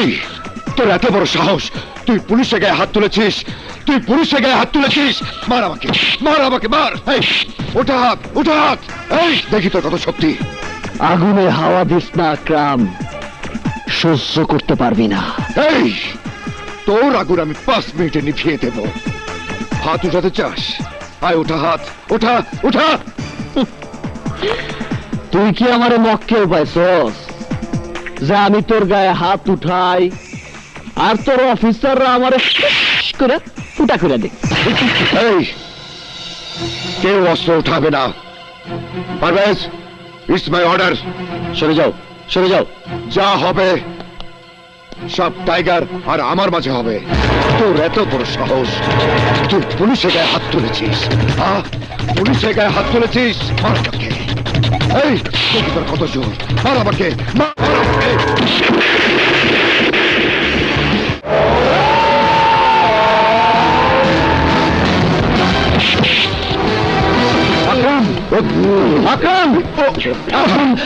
এই তোর এত বড় সাহস, তুই পুলিশের গায়ে হাত তুলেছিস, তুই পুলিশের গায়ে হাত তুলেছিস। মার আমাকে, মার আমাকে, মার। এই ওঠা হাত, ওঠা হাত। এই দেখি তোর কত শক্তি। আগুনে হাওয়া দিস না আকরাম, সহ্য করতে পারবি না। এই তোর আগুন আমি 5 মিনিটে নিভিয়ে দেব। হাত উঠাতে চাস? আয় ওঠা হাত, ওঠা, ওঠা। তুই কি আমারে মক্কেল পাইছস যে আমি তোর গায়ে হাত উঠাই আর তোর অফিসাররা আমারে করে ফুটা করে দে? এই কেউ অস্ত্র উঠাবে না। Parvez, it's my order. সরে যাও, সরে যাও। যা হবে সব টাইগার আর আমার মাঝে হবে। তোর এত বড় সাহস, তুই পুলিশের গায়ে হাত তুলেছিস। পুলিশের গায়ে হাত তুলেছিস। মার আমাকে। এই দেখি তোর কত জোর। মার আমাকে, মার আমাকে। আকরাম, আকরাম,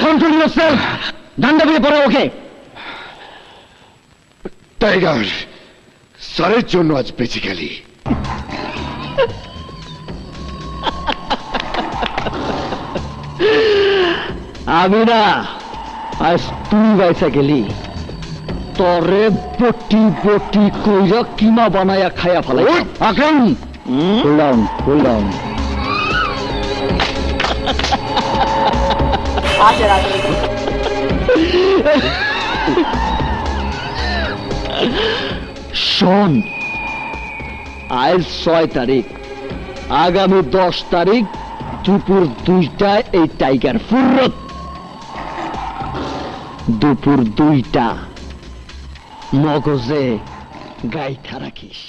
কন্ট্রোল ইয়োরসেলফ। ধান্দা দিয়ে পড়ে ওকে। টাইগার, স্যারের জন্য আজ বেঁচে গেলি। আমি না, আজ তুই বাইসা গেলি। তরে বটি বটি কইরা কিমা বানায়া খায়া ফেলাই। আকরাম, কুল ডাউন, কুল ডাউন। শোন, আজ 6 তারিখ, আগামী 10 তারিখ দুপুর 2টায় এই টাইগার ফুরত। দুপুর 2টা মগজে গাইথা রাখিস।